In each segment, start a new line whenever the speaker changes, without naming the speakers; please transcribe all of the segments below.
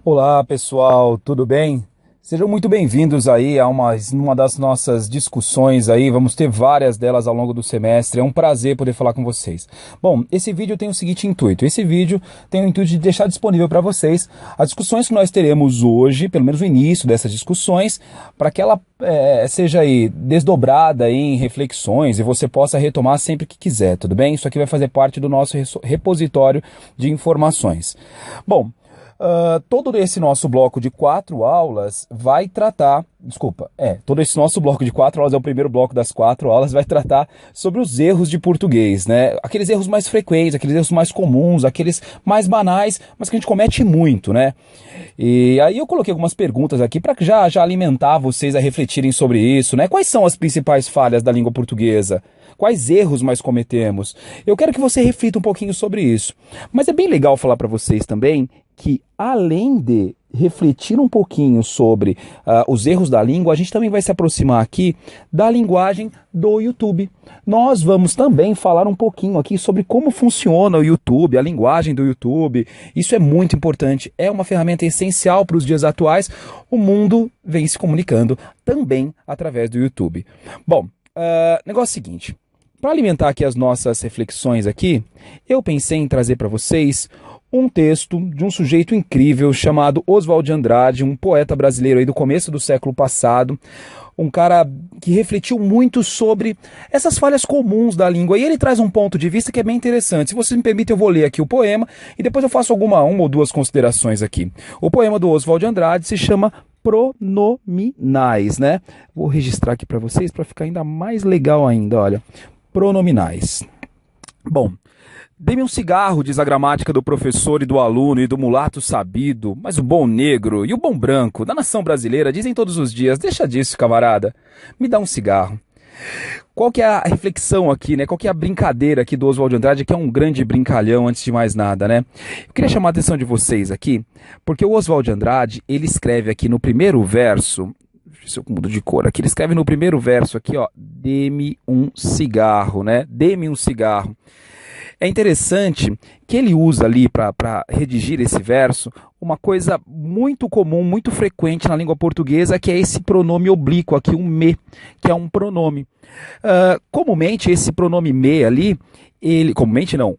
Olá pessoal, tudo bem? Sejam muito bem-vindos aí a uma das nossas discussões aí, vamos ter várias delas ao longo do semestre, é um prazer poder falar com vocês. Bom, esse vídeo tem o seguinte intuito, esse vídeo tem o intuito de deixar disponível para vocês as discussões que nós teremos hoje, pelo menos o início dessas discussões, para que ela seja aí desdobrada aí em reflexões e você possa retomar sempre que quiser, tudo bem? Isso aqui vai fazer parte do nosso repositório de informações. Bom, todo esse nosso bloco de 4 aulas vai tratar, todo esse nosso bloco de 4 aulas é o primeiro bloco das 4 aulas, vai tratar sobre os erros de português, né? Aqueles erros mais frequentes, aqueles erros mais comuns, aqueles mais banais, mas que a gente comete muito, né? E aí eu coloquei algumas perguntas aqui para já alimentar vocês a refletirem sobre isso, né? Quais são as principais falhas da língua portuguesa? Quais erros mais cometemos? Eu quero que você reflita um pouquinho sobre isso. Mas é bem legal falar para vocês também que, além de refletir um pouquinho sobre os erros da língua, a gente também vai se aproximar aqui da linguagem do YouTube. Nós vamos também falar um pouquinho aqui sobre como funciona o YouTube, a linguagem do YouTube. Isso é muito importante, é uma ferramenta essencial para os dias atuais. O mundo vem se comunicando também através do YouTube. Bom, negócio é o seguinte, para alimentar aqui as nossas reflexões aqui, eu pensei em trazer para vocês um texto de um sujeito incrível chamado Oswald de Andrade, um poeta brasileiro aí do começo do século passado, um cara que refletiu muito sobre essas falhas comuns da língua, e ele traz um ponto de vista que é bem interessante. Se você me permite, eu vou ler aqui o poema e depois eu faço uma ou duas considerações aqui. O poema do Oswald de Andrade se chama Pronominais, né? Vou registrar aqui para vocês para ficar ainda mais legal ainda, olha. Pronominais. Bom, dê-me um cigarro, diz a gramática do professor e do aluno e do mulato sabido, mas o bom negro e o bom branco da nação brasileira dizem todos os dias, deixa disso, camarada, me dá um cigarro. Qual que é a reflexão aqui, né? Qual que é a brincadeira aqui do Oswald de Andrade, que é um grande brincalhão antes de mais nada, né? Eu queria chamar a atenção de vocês aqui, porque o Oswald de Andrade, ele escreve aqui no primeiro verso, se eu mudo de cor aqui, ele escreve no primeiro verso aqui, ó, dê-me um cigarro, né? Dê-me um cigarro. É interessante que ele usa ali para redigir esse verso uma coisa muito comum, muito frequente na língua portuguesa, que é esse pronome oblíquo aqui, um me, que é um pronome. Comumente esse pronome me ali, comumente não,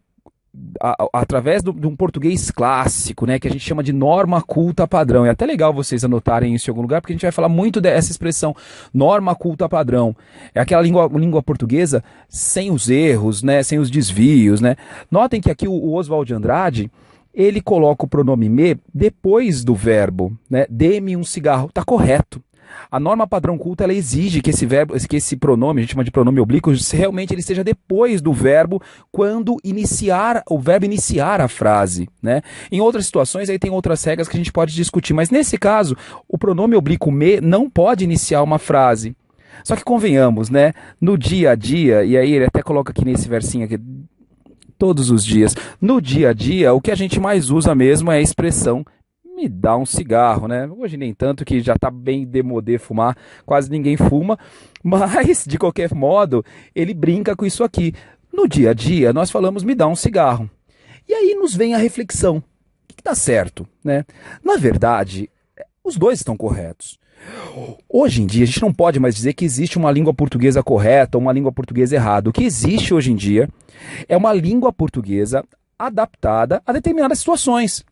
através de um português clássico, né, que a gente chama de norma culta padrão. É até legal vocês anotarem isso em algum lugar, porque a gente vai falar muito dessa expressão, norma culta padrão. É aquela língua portuguesa sem os erros, né, sem os desvios, né. Notem que aqui o Oswald de Andrade, ele coloca o pronome me depois do verbo, né, dê-me um cigarro, tá correto. A norma padrão culta, ela exige que esse pronome, a gente chama de pronome oblíquo, realmente ele esteja depois do verbo quando o verbo iniciar a frase, né? Em outras situações aí tem outras regras que a gente pode discutir, mas nesse caso, o pronome oblíquo me não pode iniciar uma frase. Só que convenhamos, né? No dia a dia, e aí ele até coloca aqui nesse versinho aqui, todos os dias, no dia a dia, o que a gente mais usa mesmo é a expressão me dá um cigarro, né? Hoje nem tanto, que já tá bem demodê fumar, quase ninguém fuma, mas, de qualquer modo, ele brinca com isso aqui. No dia a dia, nós falamos me dá um cigarro. E aí nos vem a reflexão. O que tá certo, né? Na verdade, os dois estão corretos. Hoje em dia, a gente não pode mais dizer que existe uma língua portuguesa correta ou uma língua portuguesa errada. O que existe hoje em dia é uma língua portuguesa adaptada a determinadas situações.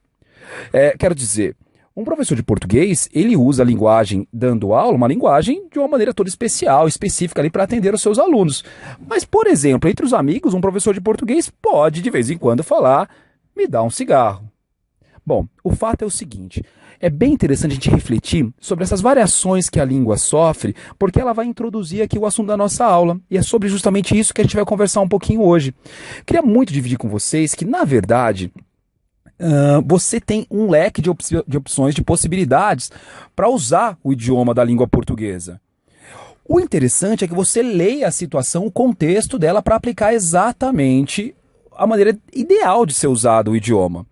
Quero dizer, um professor de português, ele usa a linguagem dando aula, uma linguagem de uma maneira toda especial, específica ali para atender os seus alunos. Mas, por exemplo, entre os amigos, um professor de português pode, de vez em quando, falar, me dá um cigarro. Bom, o fato é o seguinte, é bem interessante a gente refletir sobre essas variações que a língua sofre, porque ela vai introduzir aqui o assunto da nossa aula, e é sobre justamente isso que a gente vai conversar um pouquinho hoje. Queria muito dividir com vocês que, na verdade, você tem um leque de opções, de possibilidades para usar o idioma da língua portuguesa. O interessante é que você leia a situação, o contexto dela, para aplicar exatamente a maneira ideal de ser usado o idioma.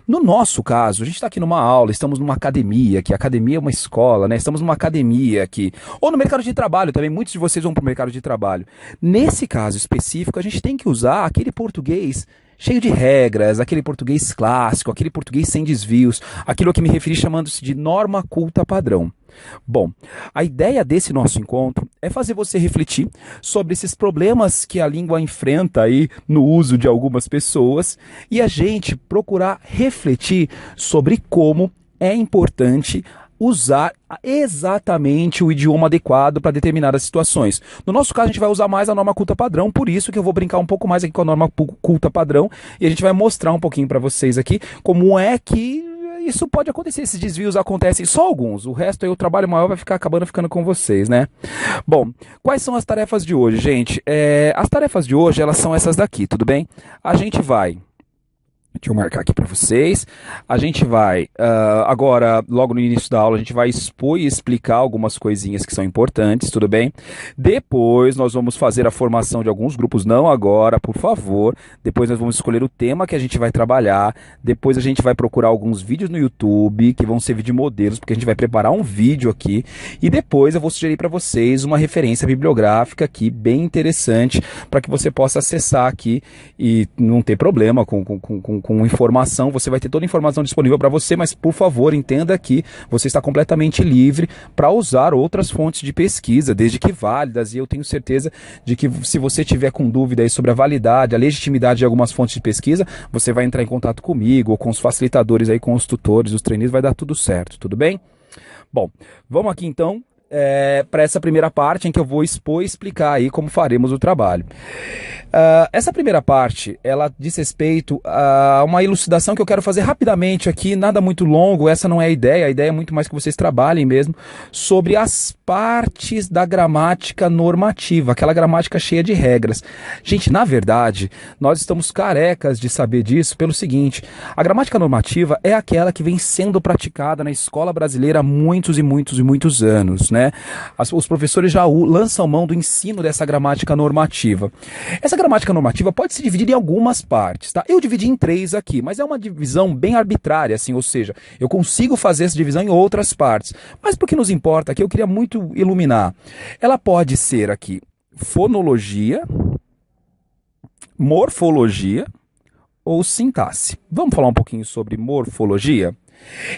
No nosso caso, a gente está aqui numa aula, estamos numa academia, que a academia é uma escola, né? Estamos numa academia aqui, ou no mercado de trabalho também, muitos de vocês vão para o mercado de trabalho. Nesse caso específico, a gente tem que usar aquele português cheio de regras, aquele português clássico, aquele português sem desvios, aquilo a que me referi chamando-se de norma culta padrão. Bom, a ideia desse nosso encontro é fazer você refletir sobre esses problemas que a língua enfrenta aí no uso de algumas pessoas e a gente procurar refletir sobre como é importante usar exatamente o idioma adequado para determinadas situações. No nosso caso, a gente vai usar mais a norma culta padrão, por isso que eu vou brincar um pouco mais aqui com a norma culta padrão e a gente vai mostrar um pouquinho para vocês aqui como é que isso pode acontecer, esses desvios acontecem, só alguns, o resto aí o trabalho maior vai ficar acabando ficando com vocês, né? Bom, quais são as tarefas de hoje, gente? As tarefas de hoje, elas são essas daqui, tudo bem? A gente vai... Deixa eu marcar aqui para vocês. A gente vai, agora, logo no início da aula, a gente vai expor e explicar algumas coisinhas que são importantes, tudo bem? Depois nós vamos fazer a formação de alguns grupos, não agora, por favor. Depois nós vamos escolher o tema que a gente vai trabalhar. Depois a gente vai procurar alguns vídeos no YouTube, que vão servir de modelos, porque a gente vai preparar um vídeo aqui. E depois eu vou sugerir para vocês uma referência bibliográfica aqui, bem interessante, para que você possa acessar aqui e não ter problema com informação, você vai ter toda a informação disponível para você, mas por favor, entenda que você está completamente livre para usar outras fontes de pesquisa, desde que válidas, e eu tenho certeza de que se você tiver com dúvida aí sobre a validade, a legitimidade de algumas fontes de pesquisa, você vai entrar em contato comigo, ou com os facilitadores aí, com os tutores, os trainees, vai dar tudo certo, tudo bem? Bom, vamos aqui então para essa primeira parte em que eu vou expor e explicar aí como faremos o trabalho. Essa primeira parte, ela diz respeito a uma elucidação que eu quero fazer rapidamente aqui, nada muito longo, essa não é a ideia é muito mais que vocês trabalhem mesmo, sobre as partes da gramática normativa, aquela gramática cheia de regras. Gente, na verdade, nós estamos carecas de saber disso pelo seguinte, a gramática normativa é aquela que vem sendo praticada na escola brasileira há muitos e muitos e muitos anos, né? Os professores já lançam mão do ensino dessa gramática normativa. Essa gramática normativa pode se dividir em algumas partes, tá? Eu dividi em 3 aqui, mas é uma divisão bem arbitrária, assim, ou seja, eu consigo fazer essa divisão em outras partes. Mas por que nos importa aqui, eu queria muito iluminar. Ela pode ser aqui fonologia, morfologia ou sintaxe. Vamos falar um pouquinho sobre morfologia?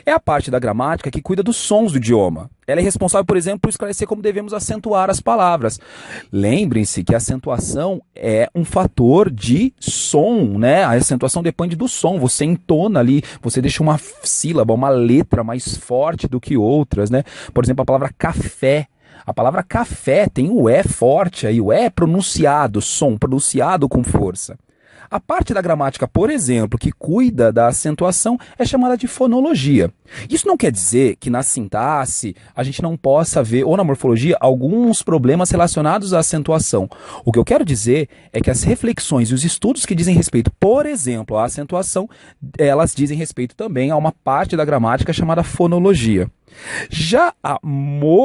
É a parte da gramática que cuida dos sons do idioma. Ela é responsável, por exemplo, por esclarecer como devemos acentuar as palavras. Lembrem-se que a acentuação é um fator de som, né? A acentuação depende do som. Você entona ali, você deixa uma sílaba, uma letra mais forte do que outras, né? Por exemplo, a palavra café. A palavra café tem o E forte aí, o E é pronunciado, som, pronunciado com força. A parte da gramática, por exemplo, que cuida da acentuação é chamada de fonologia. Isso não quer dizer que na sintaxe a gente não possa ver, ou na morfologia, alguns problemas relacionados à acentuação. O que eu quero dizer é que as reflexões e os estudos que dizem respeito, por exemplo, à acentuação, elas dizem respeito também a uma parte da gramática chamada fonologia. Já a morfologia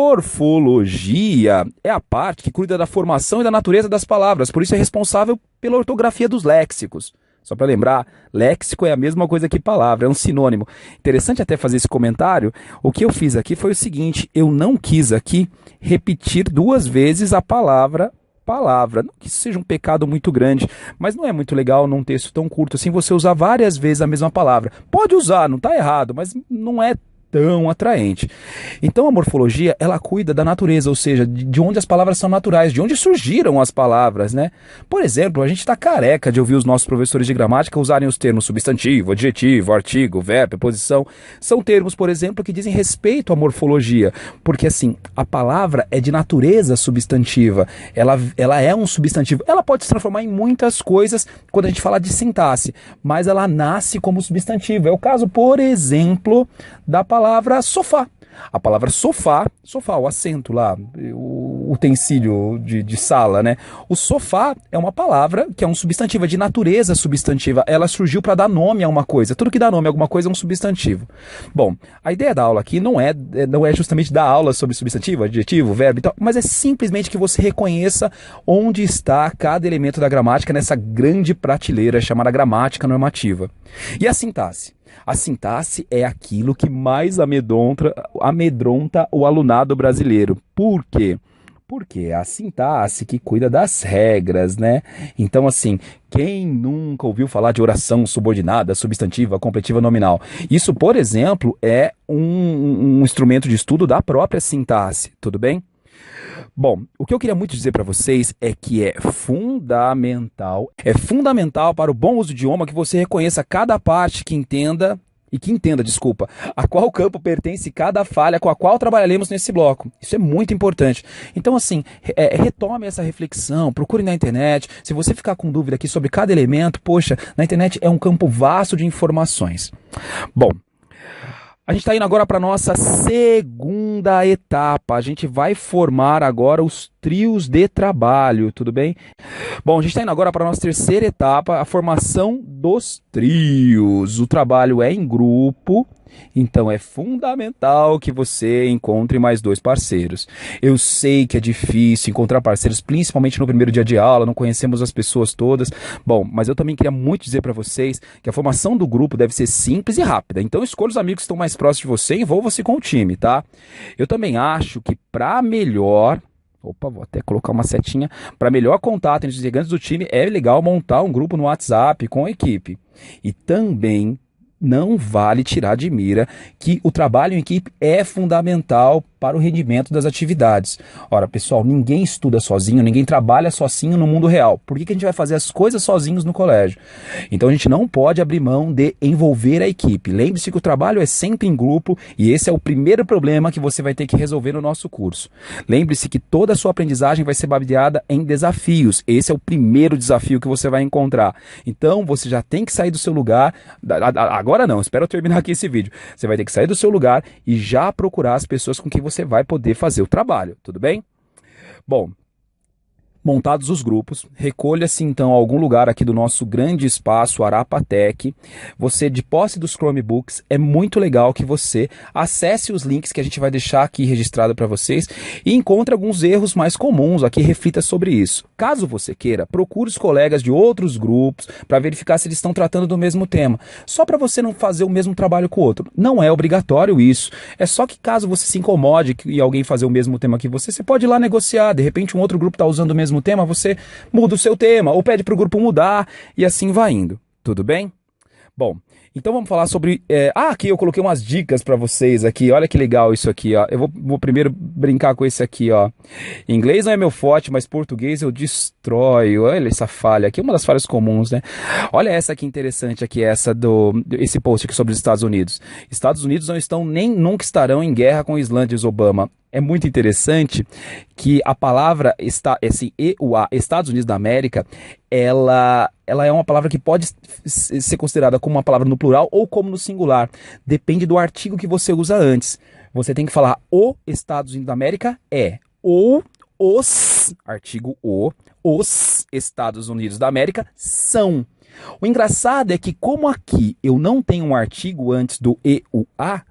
é a parte que cuida da formação e da natureza das palavras, por isso é responsável pela ortografia dos léxicos. Só para lembrar, léxico é a mesma coisa que palavra, é um sinônimo. Interessante até fazer esse comentário. O que eu fiz aqui foi o seguinte, eu não quis aqui repetir 2 vezes a palavra. Não que isso seja um pecado muito grande, mas não é muito legal num texto tão curto assim você usar várias vezes a mesma palavra. Pode usar, não está errado, mas não é tão atraente. Então a morfologia, ela cuida da natureza, ou seja, de onde as palavras são naturais, de onde surgiram as palavras, né? Por exemplo, a gente está careca de ouvir os nossos professores de gramática usarem os termos substantivo, adjetivo, artigo, verbo, preposição. São termos, por exemplo, que dizem respeito à morfologia, porque assim, a palavra é de natureza substantiva, ela é um substantivo, ela pode se transformar em muitas coisas quando a gente fala de sintaxe, mas ela nasce como substantivo. É o caso, por exemplo, da palavra sofá. A palavra sofá, o assento lá, o utensílio de sala, né? O sofá é uma palavra que é um substantivo, é de natureza substantiva. Ela surgiu para dar nome a uma coisa. Tudo que dá nome a alguma coisa é um substantivo. Bom, a ideia da aula aqui não é justamente dar aula sobre substantivo, adjetivo, verbo e tal, mas é simplesmente que você reconheça onde está cada elemento da gramática nessa grande prateleira chamada gramática normativa. E a sintaxe? A sintaxe é aquilo que mais amedronta o alunado brasileiro. Por quê? Porque é a sintaxe que cuida das regras, né? Então, assim, quem nunca ouviu falar de oração subordinada, substantiva, completiva, nominal? Isso, por exemplo, é um instrumento de estudo da própria sintaxe, tudo bem? Bom, o que eu queria muito dizer para vocês é que é fundamental para o bom uso do idioma que você reconheça cada parte que entenda, desculpa, a qual campo pertence cada falha com a qual trabalharemos nesse bloco. Isso é muito importante. Então, assim, retome essa reflexão, procure na internet. Se você ficar com dúvida aqui sobre cada elemento, poxa, na internet é um campo vasto de informações. Bom, a gente está indo agora para a nossa segunda etapa. A gente vai formar agora os trios de trabalho, tudo bem? Bom, a gente está indo agora para a nossa terceira etapa, a formação dos trios. O trabalho é em grupo, então é fundamental que você encontre mais 2 parceiros. Eu sei que é difícil encontrar parceiros, principalmente no primeiro dia de aula, não conhecemos as pessoas todas. Bom, mas eu também queria muito dizer para vocês que a formação do grupo deve ser simples e rápida. Então escolha os amigos que estão mais próximos de você e envolva-se com o time, tá? Eu também acho que para melhor... Opa, vou até colocar uma setinha. Para melhor contato entre os integrantes do time, é legal montar um grupo no WhatsApp com a equipe. E também não vale tirar de mira que o trabalho em equipe é fundamental para o rendimento das atividades. Ora, pessoal, ninguém estuda sozinho, ninguém trabalha sozinho no mundo real. Por que a gente vai fazer as coisas sozinhos no colégio? Então a gente não pode abrir mão de envolver a equipe. Lembre-se que o trabalho é sempre em grupo e esse é o primeiro problema que você vai ter que resolver no nosso curso. Lembre-se que toda a sua aprendizagem vai ser baseada em desafios. Esse é o primeiro desafio que você vai encontrar. Então você já tem que sair do seu lugar. Agora não, espera eu terminar aqui esse vídeo. Você vai ter que sair do seu lugar e já procurar as pessoas com quem você vai poder fazer o trabalho, tudo bem? Bom, montados os grupos, recolha-se então a algum lugar aqui do nosso grande espaço Arapatec. Você, de posse dos Chromebooks, é muito legal que você acesse os links que a gente vai deixar aqui registrado para vocês e encontre alguns erros mais comuns aqui, reflita sobre isso. Caso você queira, procure os colegas de outros grupos para verificar se eles estão tratando do mesmo tema, só para você não fazer o mesmo trabalho com o outro. Não é obrigatório isso, é só que caso você se incomode e alguém fazer o mesmo tema que você pode ir lá negociar, de repente um outro grupo está usando o mesmo tema, você muda o seu tema ou pede para o grupo mudar e assim vai indo, tudo bem? Bom, então vamos falar sobre... aqui eu coloquei umas dicas para vocês aqui, olha que legal isso aqui, ó. Eu vou primeiro brincar com esse aqui, ó. Inglês não é meu forte, mas português eu destroio. Olha essa falha aqui, uma das falhas comuns, né? Olha essa aqui interessante aqui, esse post aqui sobre os Estados Unidos. Estados Unidos não estão nem nunca estarão em guerra com a Islândia, diz Obama. É muito interessante que a palavra EUA, Estados Unidos da América, ela é uma palavra que pode ser considerada como uma palavra no plural ou como no singular. Depende do artigo que você usa antes. Você tem que falar o Estados Unidos da América ou os, artigo os Estados Unidos da América são. O engraçado é que como aqui eu não tenho um artigo antes do EUA,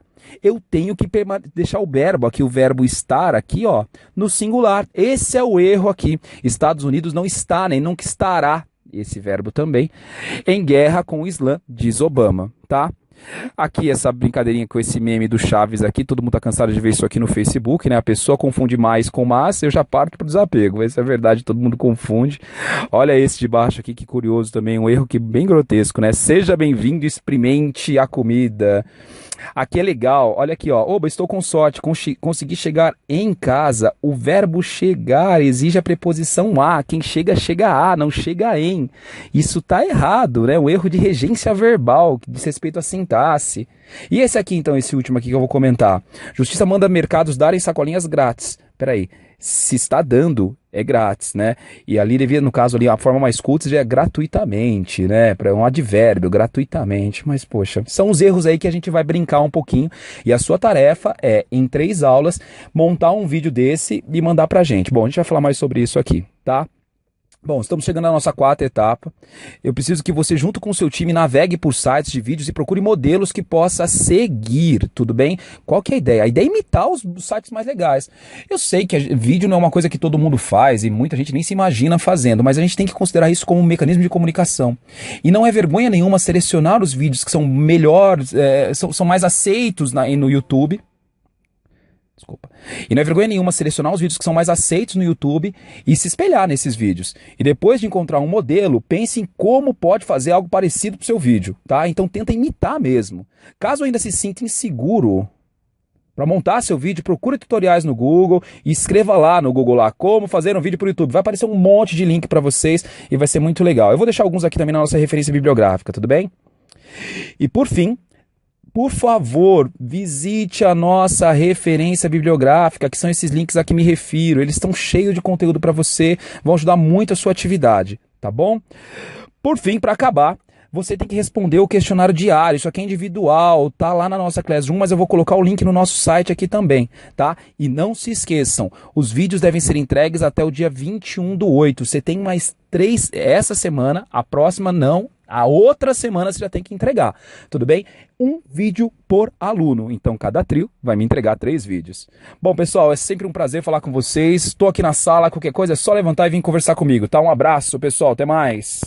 eu tenho que deixar o verbo aqui, o verbo estar aqui, ó, no singular. Esse é o erro aqui. Estados Unidos não está, nem nunca estará, esse verbo também, em guerra com o Islã, diz Obama, tá? Aqui essa brincadeirinha com esse meme do Chaves aqui, todo mundo tá cansado de ver isso aqui no Facebook, né? A pessoa confunde mais com mas, eu já parto pro desapego. Essa é a verdade, todo mundo confunde. Olha esse de baixo aqui, que curioso também, um erro que bem grotesco, né? Seja bem-vindo, experimente a comida. Aqui é legal, olha aqui, ó. Oba, estou com sorte, consegui chegar em casa. O verbo chegar exige a preposição a. Quem chega, chega a, não chega em. Isso tá errado, né? Um erro de regência verbal, que diz respeito à sintaxe. E esse aqui, então, esse último aqui que eu vou comentar. Justiça manda mercados darem sacolinhas grátis. Peraí, se está dando, é grátis, né? E ali devia, no caso ali, a forma mais culta é gratuitamente, né? Para um advérbio, gratuitamente. Mas, poxa, são os erros aí que a gente vai brincar um pouquinho. E a sua tarefa é, em 3 aulas, montar um vídeo desse e mandar pra gente. Bom, a gente vai falar mais sobre isso aqui, tá? Bom, estamos chegando na nossa 4ª etapa. Eu preciso que você, junto com o seu time, navegue por sites de vídeos e procure modelos que possa seguir, tudo bem? Qual que é a ideia? A ideia é imitar os sites mais legais. Eu sei que vídeo não é uma coisa que todo mundo faz e muita gente nem se imagina fazendo, mas a gente tem que considerar isso como um mecanismo de comunicação. E não é vergonha nenhuma selecionar os vídeos que são melhores, são mais aceitos no YouTube. Desculpa. E não é vergonha nenhuma selecionar os vídeos que são mais aceitos no YouTube e se espelhar nesses vídeos. E depois de encontrar um modelo, pense em como pode fazer algo parecido para o seu vídeo, tá? Então tenta imitar mesmo. Caso ainda se sinta inseguro para montar seu vídeo, procure tutoriais no Google e escreva lá no Google lá como fazer um vídeo para o YouTube. Vai aparecer um monte de link para vocês e vai ser muito legal. Eu vou deixar alguns aqui também na nossa referência bibliográfica, tudo bem? E por fim, por favor, visite a nossa referência bibliográfica, que são esses links a que me refiro. Eles estão cheios de conteúdo para você, vão ajudar muito a sua atividade, tá bom? Por fim, para acabar, você tem que responder o questionário diário. Isso aqui é individual, tá lá na nossa Classroom, mas eu vou colocar o link no nosso site aqui também, tá? E não se esqueçam, os vídeos devem ser entregues até o dia 21/8. Você tem mais 3 essa semana, a próxima não. A outra semana você já tem que entregar, tudo bem? Um vídeo por aluno, então cada trio vai me entregar 3 vídeos. Bom, pessoal, é sempre um prazer falar com vocês. Estou aqui na sala, qualquer coisa é só levantar e vir conversar comigo, tá? Um abraço, pessoal, até mais!